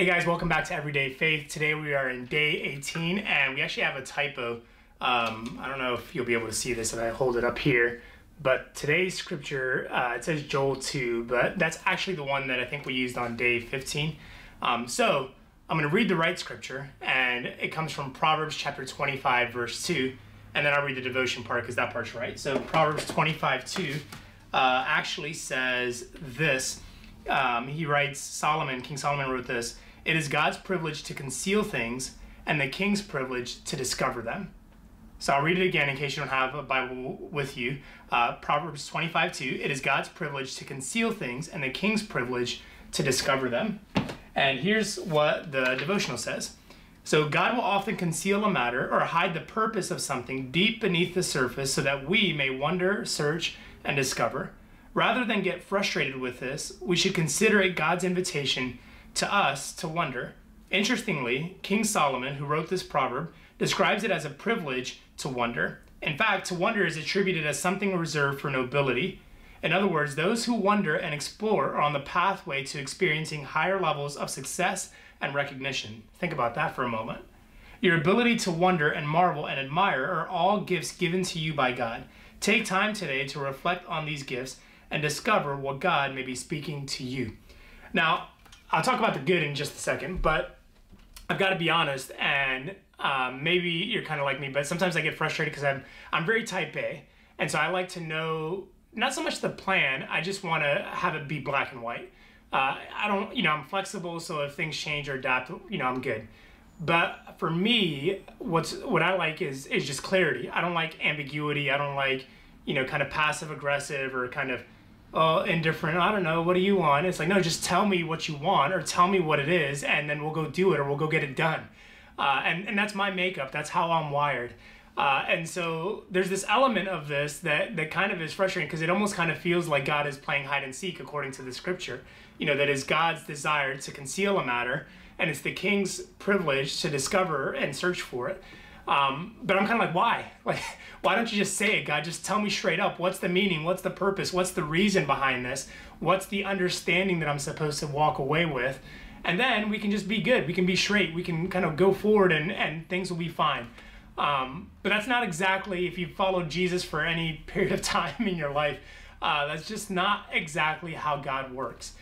Hey guys, welcome back to Everyday Faith. Today we are in day 18 and we actually have a typo. I don't know if you'll be able to see this if I hold it up here, but today's scripture, it says Joel 2, but that's actually the one that I think we used on day 15. So I'm going to read the right scripture, and it comes from Proverbs chapter 25 verse 2, and then I'll read the devotion part because that part's right. So Proverbs 25:2 actually says this. He writes, King Solomon wrote this: "It is God's privilege to conceal things and the king's privilege to discover them." So I'll read it again in case you don't have a Bible with you. Proverbs 25:2, "It is God's privilege to conceal things and the king's privilege to discover them." And here's what the devotional says. So God will often conceal a matter or hide the purpose of something deep beneath the surface so that we may wonder, search, and discover. Rather than get frustrated with this, we should consider it God's invitation to us to wonder. Interestingly, King Solomon, who wrote this proverb, describes it as a privilege to wonder. In fact, to wonder is attributed as something reserved for nobility. In other words, those who wonder and explore are on the pathway to experiencing higher levels of success and recognition. Think about that for a moment. Your ability to wonder and marvel and admire are all gifts given to you by God. Take time today to reflect on these gifts and discover what God may be speaking to you. Now, I'll talk about the good in just a second, but I've got to be honest, and maybe you're kind of like me, but sometimes I get frustrated because I'm very type A, and so I like to know not so much the plan, I just want to have it be black and white. I don't, I'm flexible, so if things change or adapt, I'm good. But for me, what I like is just clarity. I don't like ambiguity. I don't like, kind of passive aggressive or kind of indifferent. I don't know, what do you want? It's like, no, just tell me what you want or tell me what it is, and then we'll go do it or we'll go get it done. And that's my makeup. That's how I'm wired. And so there's this element of this that kind of is frustrating because it almost kind of feels like God is playing hide and seek according to the scripture. That is God's desire to conceal a matter, and it's the king's privilege to discover and search for it. But I'm kind of like, why? Like, why don't you just say it, God? Just tell me straight up. What's the meaning? What's the purpose? What's the reason behind this? What's the understanding that I'm supposed to walk away with? And then we can just be good. We can be straight. We can kind of go forward and things will be fine. But that's not exactly, if you followed Jesus for any period of time in your life, that's just not exactly how God works.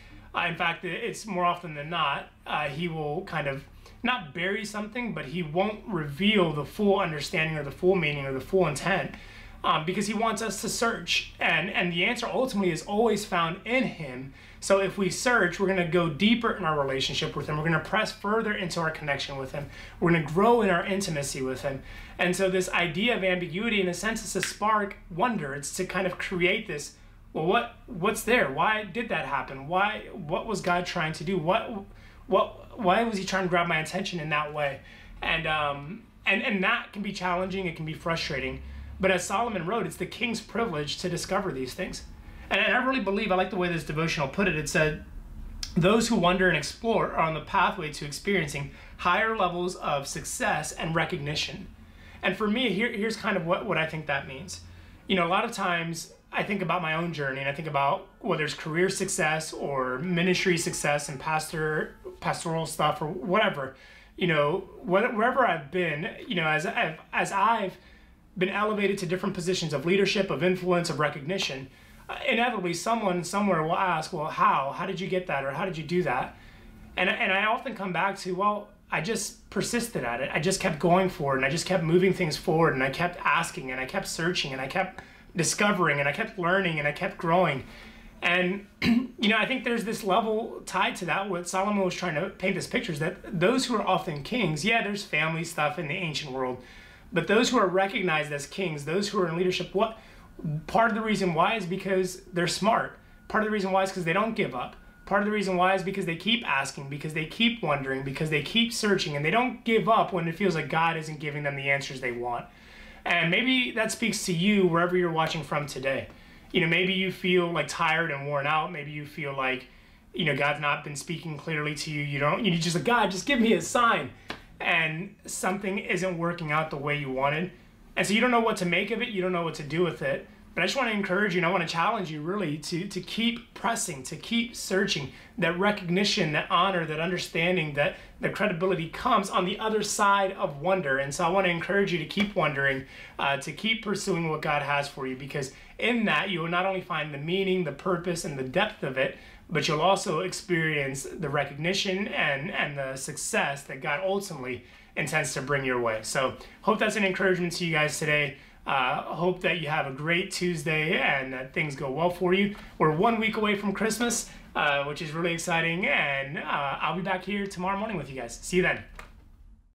In fact, it's more often than not, he will kind of not bury something, but he won't reveal the full understanding or the full meaning or the full intent because he wants us to search. And the answer ultimately is always found in him. So if we search, we're going to go deeper in our relationship with him. We're going to press further into our connection with him. We're going to grow in our intimacy with him. And so this idea of ambiguity, in a sense, is to spark wonder. It's to kind of create this, well, what's there? Why did that happen? What was God trying to do? Why was he trying to grab my attention in that way? And that can be challenging. It can be frustrating. But as Solomon wrote, it's the king's privilege to discover these things. And I really believe, I like the way this devotional put it. It said, those who wonder and explore are on the pathway to experiencing higher levels of success and recognition. And for me, here's kind of what I think that means. A lot of times I think about my own journey, and I think about whether it's career success or ministry success and pastoral stuff or whatever, wherever I've been, as I've been elevated to different positions of leadership, of influence, of recognition, inevitably someone somewhere will ask, well, how did you get that? Or how did you do that? And I often come back to, well, I just persisted at it. I just kept going forward, and I just kept moving things forward, and I kept asking, and I kept searching, and I kept discovering, and I kept learning, and I kept growing. And I think there's this level tied to that. What Solomon was trying to paint this picture is that those who are often kings, yeah, there's family stuff in the ancient world, but those who are recognized as kings, those who are in leadership, part of the reason why is because they're smart. Part of the reason why is because they don't give up. Part of the reason why is because they keep asking, because they keep wondering, because they keep searching, and they don't give up when it feels like God isn't giving them the answers they want. And maybe that speaks to you wherever you're watching from today. Maybe you feel like tired and worn out. Maybe you feel like, God's not been speaking clearly to you. You just like, God, just give me a sign. And something isn't working out the way you wanted. And so you don't know what to make of it. You don't know what to do with it. But I just want to encourage you, and I want to challenge you really to keep pressing, to keep searching. That recognition, that honor, that understanding, that the credibility comes on the other side of wonder. And so I want to encourage you to keep wondering, to keep pursuing what God has for you, because in that you will not only find the meaning, the purpose, and the depth of it, but you'll also experience the recognition and the success that God ultimately intends to bring your way. So hope that's an encouragement to you guys today. Hope that you have a great Tuesday and that things go well for you. We're 1 week away from Christmas, which is really exciting, and I'll be back here tomorrow morning with you guys. See you then.